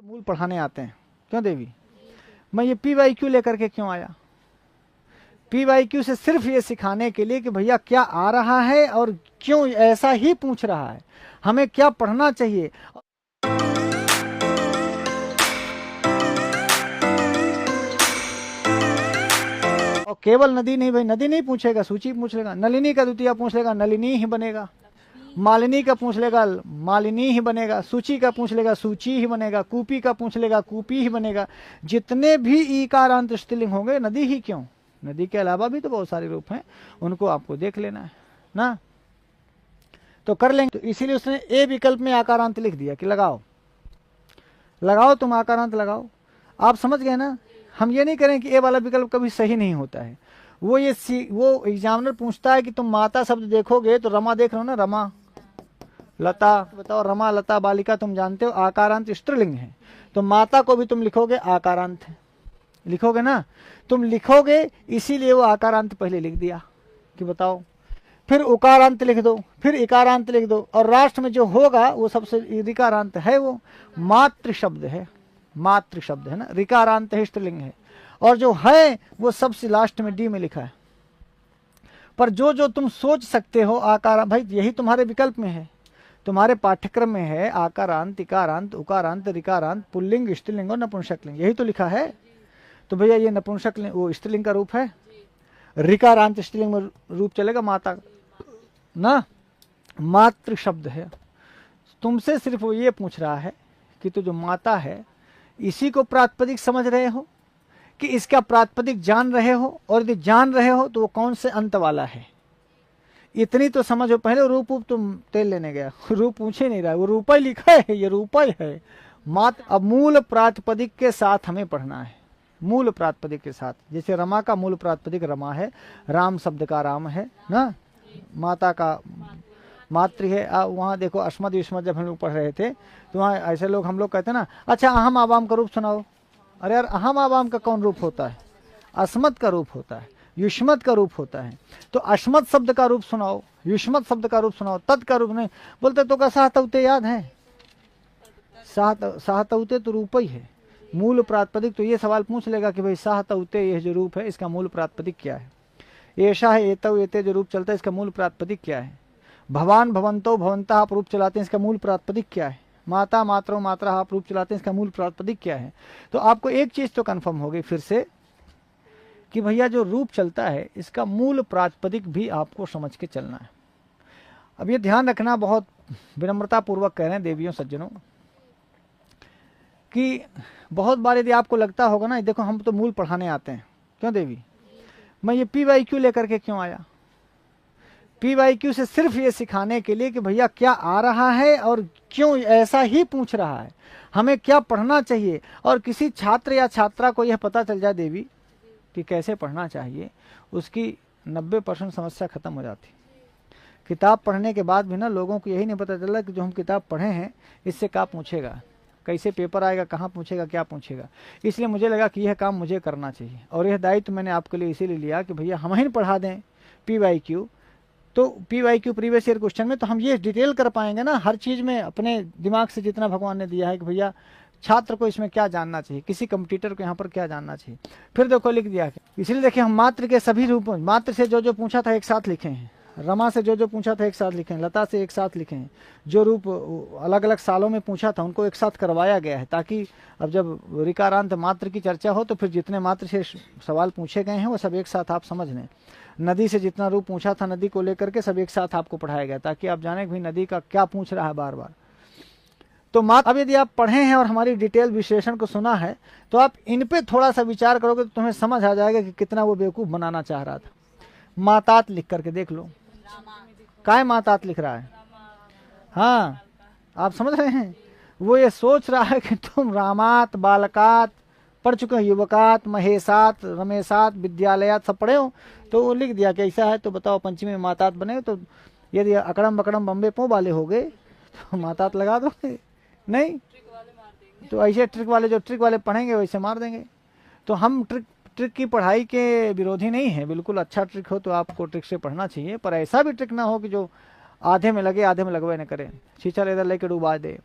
तो मूल पढ़ाने आते हैं। क्यों देवी? मैं ये PYQ लेकर के क्यों आया? PYQ से सिर्फ ये सिखाने के लिए कि भैया क्या आ रहा है और क्यों ऐसा ही पूछ रहा है, हमें क्या पढ़ना चाहिए। और केवल नदी नहीं, भाई नदी नहीं पूछेगा, सूची पूछ लेगा, नलिनी का द्वितीय पूछ लेगा, नलिनी ही बनेगा, मालिनी का पूछ लेगा, मालिनी ही बनेगा, सूची का पूछ लेगा, सूची ही बनेगा, कूपी का पूछ लेगा, कूपी ही बनेगा। जितने भी ईकारांत स्त्रीलिंग होंगे नदी ही क्यों, नदी के अलावा भी तो बहुत सारे रूप हैं, उनको आपको देख लेना है ना, तो कर लेंगे। तो इसीलिए उसने ए विकल्प में आकारांत लिख दिया कि लगाओ लगाओ, तुम आकारांत लगाओ। आप समझ गए ना। हम ये नहीं करें कि ए वाला विकल्प कभी सही नहीं होता है। वो एग्जामिनर पूछता है कि तुम माता शब्द देखोगे तो रमा देख रहे हो ना, रमा लता, बताओ रमा लता बालिका तुम जानते हो आकारांत स्त्रीलिंग है, तो माता को भी तुम लिखोगे आकारांत है, लिखोगे ना, तुम लिखोगे, इसीलिए वो आकारांत पहले लिख दिया कि बताओ, फिर उकारांत लिख दो, फिर इकारांत लिख दो, और राष्ट्र में जो होगा वो सबसे ऋकारांत है, वो मातृ शब्द है, मातृ शब्द है ना, ऋकारांत है, स्त्रीलिंग है, और जो है वो सबसे लास्ट में डी में लिखा है। पर जो जो तुम सोच सकते हो आकार, भाई यही तुम्हारे विकल्प में है, तुम्हारे पाठ्यक्रम में है, आकारांत, इकारांत, उकारांत, ऋकारांत, पुल्लिंग, स्त्रीलिंग और नपुंसकलिंग, यही तो लिखा है। तो भैया ये नपुंसकलिंग वो स्त्रीलिंग का रूप है, ऋकारांत स्त्रीलिंग में रूप चलेगा माता ना, मातृ शब्द है। तुमसे सिर्फ वो ये पूछ रहा है कि तो जो माता है इसी को प्रातिपदिक समझ रहे हो कि इसका प्रातिपदिक जान रहे हो, और यदि जान रहे हो तो वो कौन से अंत वाला है, इतनी तो समझो। पहले रूप तुम तेल लेने गया, रूप पूछे नहीं रहा, वो रूपा ही लिखा है, ये रूपा ही है मात। अब मूल प्रातिपदिक के साथ हमें पढ़ना है, मूल प्रातिपदिक के साथ। जैसे रमा का मूल प्रातिपदिक रमा है, राम शब्द का राम है ना, माता का मातृ है। वहाँ देखो अस्मद विस्मद जब हम लोग पढ़ रहे थे तो वहाँ ऐसे लोग, हम लोग कहते हैं ना, अच्छा अहम आवाम का रूप सुनाओ। अरे यार अहम आवाम का कौन रूप होता है? अस्मद का रूप होता है, युष्मत का रूप होता है। तो अस्मद शब्द का रूप सुनाओ, युष्मत शब्द का रूप सुनाओ, तत् का रूप नहीं बोलते तो। का साहतौते याद है? साहतौते तो रूप ही है, मूल प्रातिपदिक। तो ये सवाल पूछ लेगा कि भाई साहतौते यह जो रूप है इसका मूल प्रातिपदिक क्या है? ऐसा है एतव एते जो रूप चलता है इसका मूल प्रातिपदिक क्या है? भवान भवंतो भवंता आप रूप चलाते हैं, इसका मूल प्रातिपदिक क्या है? माता मात्रो मात्रा आप रूप चलाते हैं, इसका मूल प्रातिपदिक क्या है? तो आपको एक चीज तो कंफर्म हो गई फिर से कि भैया जो रूप चलता है इसका मूल प्रातिपदिक भी आपको समझ के चलना है। अब ये ध्यान रखना, बहुत विनम्रता पूर्वक कह रहे हैं देवियों सज्जनों, कि बहुत बार यदि आपको लगता होगा ना, देखो हम तो मूल पढ़ाने आते हैं, क्यों देवी? मैं ये PYQ लेकर के क्यों आया? PYQ से सिर्फ ये सिखाने के लिए कि भैया क्या आ रहा है और क्यों ऐसा ही पूछ रहा है, हमें क्या पढ़ना चाहिए। और किसी छात्र या छात्रा को यह पता चल जाए देवी कि कैसे पढ़ना चाहिए, उसकी 90% समस्या खत्म हो जाती। किताब पढ़ने के बाद भी ना लोगों को यही नहीं पता चला कि जो हम किताब पढ़े हैं इससे क्या पूछेगा, कैसे पेपर आएगा, कहाँ पूछेगा, क्या पूछेगा। इसलिए मुझे लगा कि यह काम मुझे करना चाहिए, और यह दायित्व मैंने आपके लिए इसीलिए लिया कि भैया हम ही पढ़ा दें PYQ। तो PYQ प्रीवियस ईयर क्वेश्चन में तो हम ये डिटेल कर पाएंगे ना, हर चीज़ में अपने दिमाग से जितना भगवान ने दिया है कि भैया छात्र को इसमें क्या जानना चाहिए, किसी कंपटीटर को यहाँ पर क्या जानना चाहिए। फिर देखो लिख दिया, इसलिए देखिए हम मात्र के सभी रूपों, मात्र से जो जो पूछा था एक साथ लिखे हैं, रमा से जो जो पूछा था एक साथ लिखे हैं, लता से एक साथ लिखे हैं, जो रूप अलग अलग सालों में पूछा था उनको एक साथ करवाया गया है, ताकि अब जब ऋकारांत मात्र की चर्चा हो तो फिर जितने मात्र से सवाल पूछे गए हैं वो सब एक साथ आप समझ लें। नदी से जितना रूप पूछा था नदी को लेकर के सब एक साथ आपको पढ़ाया गया, ताकि आप जाने कि भाई नदी का क्या पूछ रहा है बार बार। तो अब यदि आप पढ़े हैं और हमारी डिटेल विश्लेषण को सुना है तो आप इन पे थोड़ा सा विचार करोगे तो तुम्हें समझ आ जाएगा कि कितना वो बेवकूफ़ बनाना चाह रहा था। मातात लिख करके देख लो, काय मातात लिख रहा है। हाँ आप समझ रहे हैं, वो ये सोच रहा है कि तुम रामात, बालकात पढ़ चुके हो, युवकात, महेशात, रमेशात, विद्यालयात सब पढ़े हो, तो वो लिख दिया कि ऐसा है तो बताओ पंचमी में मातात बने। तो यदि अकड़म बकड़म बम्बे पो वाले हो गए तो मातात लगा दोगे नहीं, तो ऐसे ट्रिक वाले जो ट्रिक वाले पढ़ेंगे वैसे मार देंगे। तो हम ट्रिक की पढ़ाई के विरोधी नहीं है, बिल्कुल अच्छा ट्रिक हो तो आपको ट्रिक से पढ़ना चाहिए, पर ऐसा भी ट्रिक ना हो कि जो आधे में लगे आधे में लगवे न करे, छींचा इधर लेके डुबा दे।